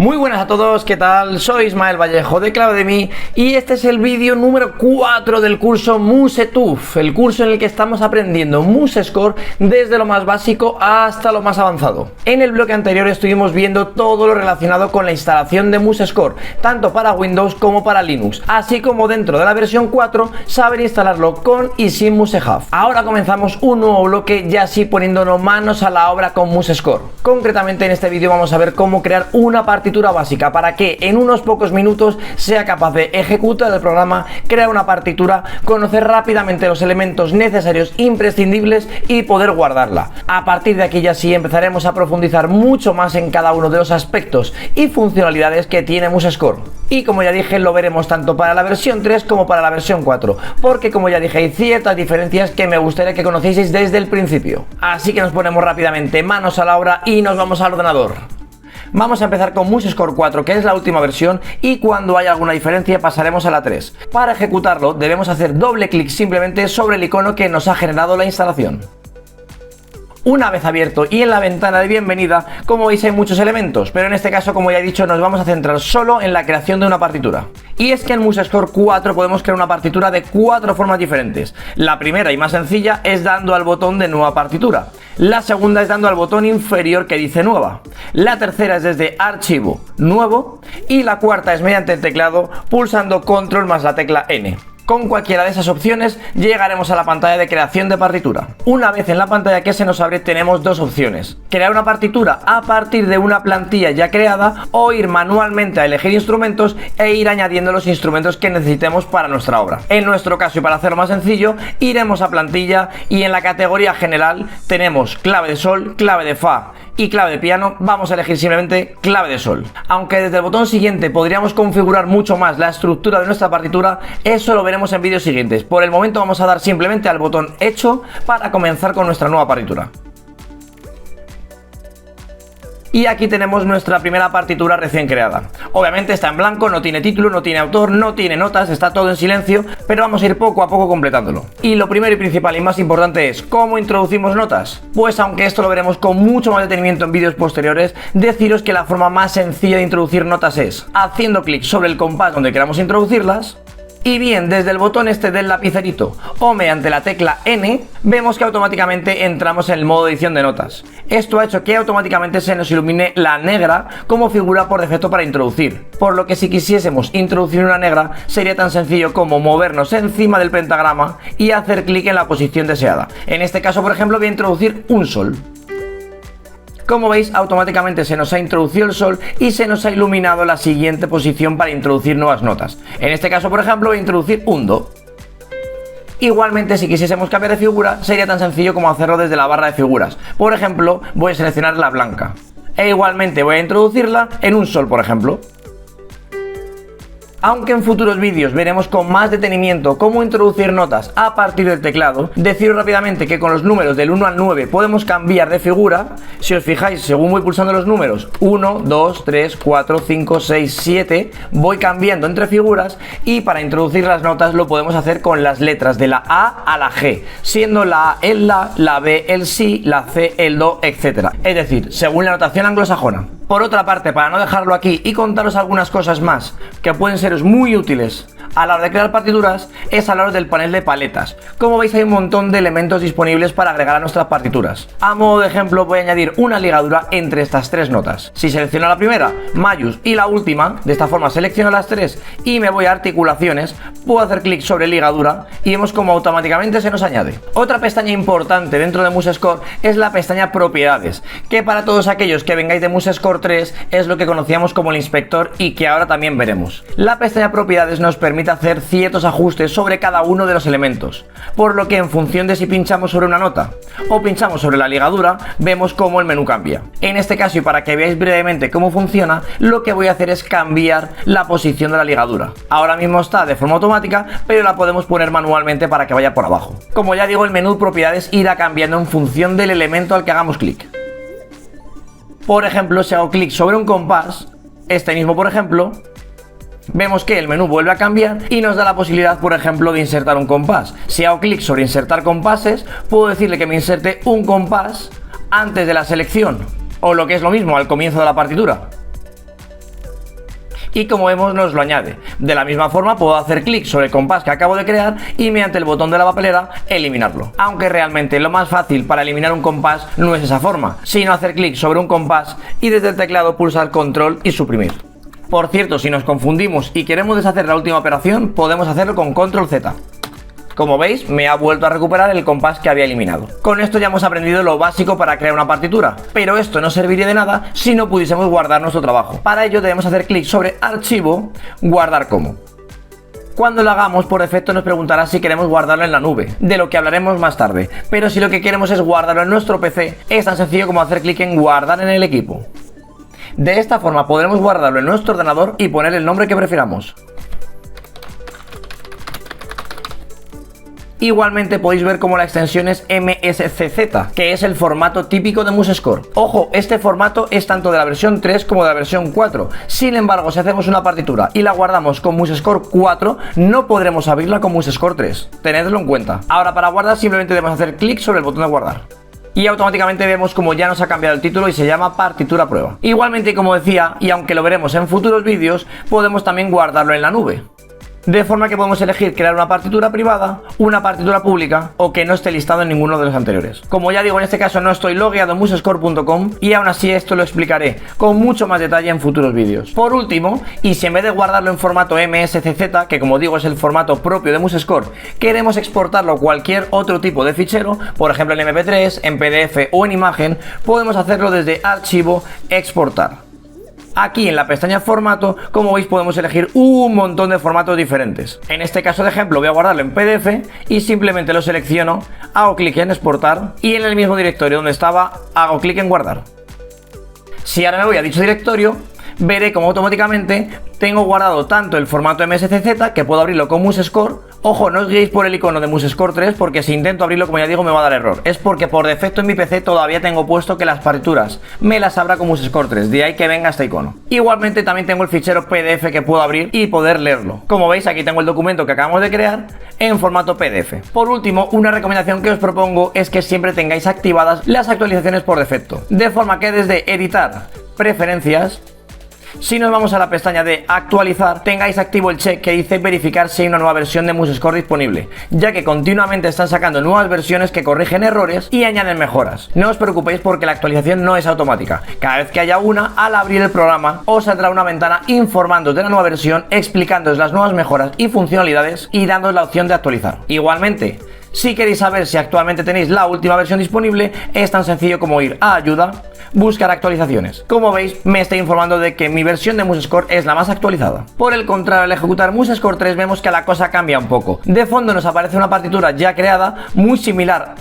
Muy buenas a todos, ¿qué tal? Soy Ismael Vallejo de Clavedemy y este es el vídeo número 4 del curso MuseTuf, el curso en el que estamos aprendiendo MuseScore desde lo más básico hasta lo más avanzado. En el bloque anterior estuvimos viendo todo lo relacionado con la instalación de MuseScore, tanto para Windows como para Linux, así como dentro de la versión 4 saber instalarlo con y sin MuseHub. Ahora comenzamos un nuevo bloque, ya así poniéndonos manos a la obra con MuseScore. Concretamente en este vídeo vamos a ver cómo crear una partitura básica para que en unos pocos minutos sea capaz de ejecutar el programa, crear una partitura, conocer rápidamente los elementos necesarios, imprescindibles y poder guardarla. A partir de aquí ya sí empezaremos a profundizar mucho más en cada uno de los aspectos y funcionalidades que tiene MuseScore. Y como ya dije, lo veremos tanto para la versión 3 como para la versión 4, porque como ya dije hay ciertas diferencias que me gustaría que conocieseis desde el principio. Así que nos ponemos rápidamente manos a la obra y nos vamos al ordenador. Vamos a empezar con MuseScore 4, que es la última versión, y cuando haya alguna diferencia pasaremos a la 3. Para ejecutarlo debemos hacer doble clic simplemente sobre el icono que nos ha generado la instalación. Una vez abierto y en la ventana de bienvenida, como veis hay muchos elementos, pero en este caso, como ya he dicho, nos vamos a centrar solo en la creación de una partitura. Y es que en MuseScore 4 podemos crear una partitura de 4 formas diferentes. La primera y más sencilla es dando al botón de nueva partitura. La segunda es dando al botón inferior que dice nueva. La tercera es desde archivo, nuevo. Y la cuarta es mediante el teclado pulsando control más la tecla N. Con cualquiera de esas opciones llegaremos a la pantalla de creación de partitura. Una vez en la pantalla que se nos abre tenemos dos opciones: crear una partitura a partir de una plantilla ya creada o ir manualmente a elegir instrumentos e ir añadiendo los instrumentos que necesitemos para nuestra obra. En nuestro caso, y para hacerlo más sencillo, iremos a plantilla y en la categoría general tenemos clave de sol, clave de fa y clave de piano. Vamos a elegir simplemente clave de sol. Aunque desde el botón siguiente podríamos configurar mucho más la estructura de nuestra partitura, eso lo veremos en vídeos siguientes. Por el momento vamos a dar simplemente al botón hecho para comenzar con nuestra nueva partitura. Y aquí tenemos nuestra primera partitura recién creada. Obviamente está en blanco, no tiene título, no tiene autor, no tiene notas, está todo en silencio, pero vamos a ir poco a poco completándolo. Y lo primero y principal y más importante es ¿cómo introducimos notas? Pues aunque esto lo veremos con mucho más detenimiento en vídeos posteriores, deciros que la forma más sencilla de introducir notas es haciendo clic sobre el compás donde queramos introducirlas, y bien desde el botón este del lapicerito o mediante la tecla N, vemos que automáticamente entramos en el modo edición de notas. Esto ha hecho que automáticamente se nos ilumine la negra como figura por defecto para introducir, por lo que si quisiésemos introducir una negra sería tan sencillo como movernos encima del pentagrama y hacer clic en la posición deseada. En este caso, por ejemplo, voy a introducir un sol. Como veis, automáticamente se nos ha introducido el sol y se nos ha iluminado la siguiente posición para introducir nuevas notas. En este caso, por ejemplo, voy a introducir un do. Igualmente, si quisiésemos cambiar de figura, sería tan sencillo como hacerlo desde la barra de figuras. Por ejemplo, voy a seleccionar la blanca. E igualmente voy a introducirla en un sol, por ejemplo. Aunque en futuros vídeos veremos con más detenimiento cómo introducir notas a partir del teclado, deciros rápidamente que con los números del 1 al 9 podemos cambiar de figura. Si os fijáis, según voy pulsando los números 1, 2, 3, 4, 5, 6, 7, voy cambiando entre figuras, y para introducir las notas lo podemos hacer con las letras de la A a la G, siendo la A el la B el si, la C el do, etc. Es decir, según la notación anglosajona. Por otra parte, para no dejarlo aquí y contaros algunas cosas más que pueden seros muy útiles a la hora de crear partituras, es hablaros del panel de paletas. Como veis hay un montón de elementos disponibles para agregar a nuestras partituras. A modo de ejemplo voy a añadir una ligadura entre estas tres notas. Si selecciono la primera, mayús, y la última, de esta forma selecciono las tres y me voy a articulaciones, puedo hacer clic sobre ligadura y vemos como automáticamente se nos añade. Otra pestaña importante dentro de MuseScore es la pestaña propiedades, que para todos aquellos que vengáis de MuseScore 3 es lo que conocíamos como el inspector y que ahora también veremos. La pestaña propiedades nos permite hacer ciertos ajustes sobre cada uno de los elementos, por lo que en función de si pinchamos sobre una nota o pinchamos sobre la ligadura, vemos cómo el menú cambia. En este caso, y para que veáis brevemente cómo funciona, lo que voy a hacer es cambiar la posición de la ligadura. Ahora mismo está de forma automática, pero la podemos poner manualmente para que vaya por abajo. Como ya digo, el menú propiedades irá cambiando en función del elemento al que hagamos clic. Por ejemplo, si hago clic sobre un compás, este mismo por ejemplo, vemos que el menú vuelve a cambiar y nos da la posibilidad, por ejemplo, de insertar un compás. Si hago clic sobre insertar compases, puedo decirle que me inserte un compás antes de la selección, o lo que es lo mismo, al comienzo de la partitura. y como vemos nos lo añade. De la misma forma puedo hacer clic sobre el compás que acabo de crear y mediante el botón de la papelera eliminarlo. Aunque realmente lo más fácil para eliminar un compás no es esa forma, sino hacer clic sobre un compás y desde el teclado pulsar control y suprimir. Por cierto, si nos confundimos y queremos deshacer la última operación, podemos hacerlo con control Z. Como veis, me ha vuelto a recuperar el compás que había eliminado. Con esto ya hemos aprendido lo básico para crear una partitura, pero esto no serviría de nada si no pudiésemos guardar nuestro trabajo. Para ello debemos hacer clic sobre Archivo, Guardar como. Cuando lo hagamos, por defecto nos preguntará si queremos guardarlo en la nube, de lo que hablaremos más tarde. Pero si lo que queremos es guardarlo en nuestro PC, es tan sencillo como hacer clic en Guardar en el equipo. De esta forma podremos guardarlo en nuestro ordenador y poner el nombre que prefiramos. Igualmente podéis ver como la extensión es MSCZ, que es el formato típico de MuseScore. Ojo, este formato es tanto de la versión 3 como de la versión 4. Sin embargo, si hacemos una partitura y la guardamos con MuseScore 4, no podremos abrirla con MuseScore 3. Tenedlo en cuenta. Ahora, para guardar simplemente debemos hacer clic sobre el botón de guardar. Y automáticamente vemos como ya nos ha cambiado el título y se llama partitura prueba. Igualmente, como decía, y aunque lo veremos en futuros vídeos, podemos también guardarlo en la nube. De forma que podemos elegir crear una partitura privada, una partitura pública o que no esté listado en ninguno de los anteriores. Como ya digo, en este caso no estoy logueado en musescore.com y aún así esto lo explicaré con mucho más detalle en futuros vídeos. Por último, y si en vez de guardarlo en formato MSCZ, que como digo es el formato propio de MuseScore, queremos exportarlo a cualquier otro tipo de fichero, por ejemplo en MP3, en PDF o en imagen, podemos hacerlo desde Archivo, Exportar. Aquí en la pestaña Formato, como veis, podemos elegir un montón de formatos diferentes. En este caso de ejemplo voy a guardarlo en PDF y simplemente lo selecciono, hago clic en Exportar y en el mismo directorio donde estaba hago clic en Guardar. Si ahora me voy a dicho directorio, veré como automáticamente tengo guardado tanto el formato MSCZ, que puedo abrirlo con MuseScore. Ojo, no os guiéis por el icono de MuseScore 3 porque si intento abrirlo, como ya digo, me va a dar error. Es porque por defecto en mi PC todavía tengo puesto que las partituras me las abra con MuseScore 3, de ahí que venga este icono. Igualmente también tengo el fichero PDF que puedo abrir y poder leerlo. Como veis, aquí tengo el documento que acabamos de crear en formato PDF. Por último, una recomendación que os propongo es que siempre tengáis activadas las actualizaciones por defecto, de forma que desde Editar, Preferencias, si nos vamos a la pestaña de actualizar, tengáis activo el check que dice verificar si hay una nueva versión de MuseScore disponible, ya que continuamente están sacando nuevas versiones que corrigen errores y añaden mejoras. No os preocupéis porque la actualización no es automática. Cada vez que haya una, al abrir el programa, os saldrá una ventana informándoos de la nueva versión, explicándoos las nuevas mejoras y funcionalidades y dándoos la opción de actualizar. Igualmente, si queréis saber si actualmente tenéis la última versión disponible, es tan sencillo como ir a Ayuda, buscar actualizaciones. Como veis, me está informando de que mi versión de MuseScore es la más actualizada. Por el contrario, al ejecutar MuseScore 3 vemos que la cosa cambia un poco. De fondo nos aparece una partitura ya creada, muy similar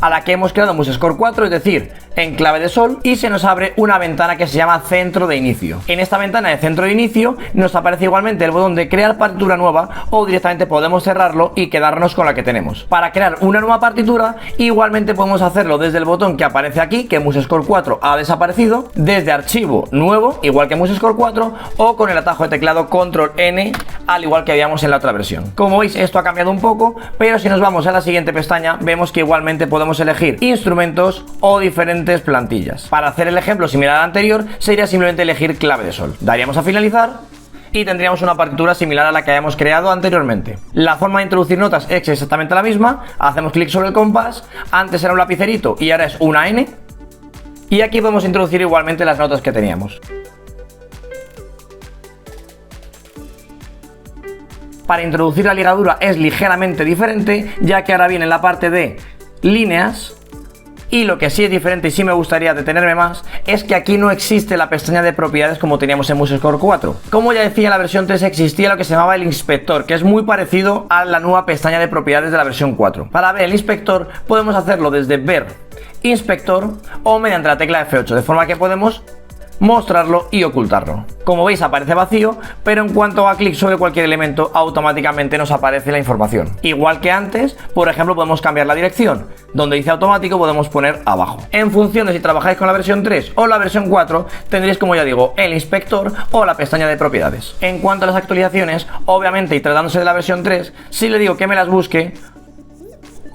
a la que hemos creado en MuseScore 4, es decir, en clave de sol, y se nos abre una ventana que se llama centro de inicio. En esta ventana de centro de inicio nos aparece igualmente el botón de crear partitura nueva o directamente podemos cerrarlo y quedarnos con la que tenemos. Para crear una nueva partitura igualmente podemos hacerlo desde el botón que aparece aquí, que MuseScore 4 ha desaparecido, desde archivo nuevo, igual que MuseScore 4, o con el atajo de teclado control N, al igual que habíamos en la otra versión. Como veis, esto ha cambiado un poco, pero si nos vamos a la siguiente pestaña vemos que igualmente podemos elegir instrumentos o diferentes plantillas. Para hacer el ejemplo similar al anterior sería simplemente elegir clave de sol. Daríamos a finalizar y tendríamos una partitura similar a la que hayamos creado anteriormente. La forma de introducir notas es exactamente la misma. Hacemos clic sobre el compás, antes era un lapicerito y ahora es una N, y aquí podemos introducir igualmente las notas que teníamos. Para introducir la ligadura es ligeramente diferente, ya que ahora viene la parte de líneas, y lo que sí es diferente y sí me gustaría detenerme más es que aquí no existe la pestaña de propiedades como teníamos en MuseScore 4. Como ya decía, en la versión 3 existía lo que se llamaba el inspector, que es muy parecido a la nueva pestaña de propiedades de la versión 4. Para ver el inspector podemos hacerlo desde ver inspector o mediante la tecla F8, de forma que podemos mostrarlo y ocultarlo. Como veis, aparece vacío, pero en cuanto haga clic sobre cualquier elemento automáticamente nos aparece la información. Igual que antes, por ejemplo, podemos cambiar la dirección. Donde dice automático podemos poner abajo. En función de si trabajáis con la versión 3 o la versión 4, tendréis, como ya digo, el inspector o la pestaña de propiedades. En cuanto a las actualizaciones, obviamente, y tratándose de la versión 3, si le digo que me las busque,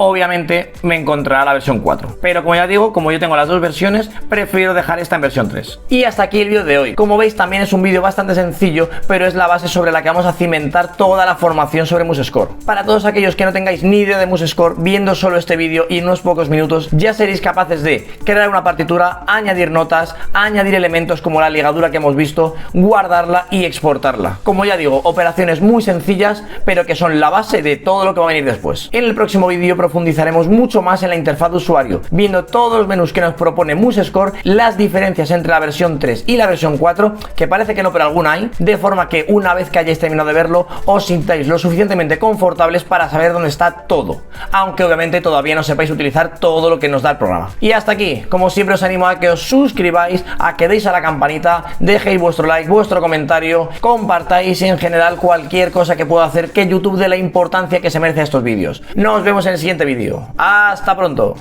obviamente me encontrará la versión 4. Pero como ya digo, como yo tengo las dos versiones, prefiero dejar esta en versión 3. Y hasta aquí el vídeo de hoy. Como veis, también es un vídeo bastante sencillo, pero es la base sobre la que vamos a cimentar toda la formación sobre MuseScore. Para todos aquellos que no tengáis ni idea de MuseScore, viendo solo este vídeo y en unos pocos minutos ya seréis capaces de crear una partitura, añadir notas, añadir elementos como la ligadura que hemos visto, guardarla y exportarla. Como ya digo, operaciones muy sencillas, pero que son la base de todo lo que va a venir después. En el próximo vídeo profundizaremos mucho más en la interfaz de usuario, viendo todos los menús que nos propone MuseScore, las diferencias entre la versión 3 y la versión 4, que parece que no, pero alguna hay, de forma que una vez que hayáis terminado de verlo, os sintáis lo suficientemente confortables para saber dónde está todo, aunque obviamente todavía no sepáis utilizar todo lo que nos da el programa. Y hasta aquí, como siempre os animo a que os suscribáis, a que deis a la campanita, dejéis vuestro like, vuestro comentario, compartáis y en general cualquier cosa que pueda hacer que YouTube dé la importancia que se merece a estos vídeos. Nos vemos en el siguiente vídeo. ¡Hasta pronto!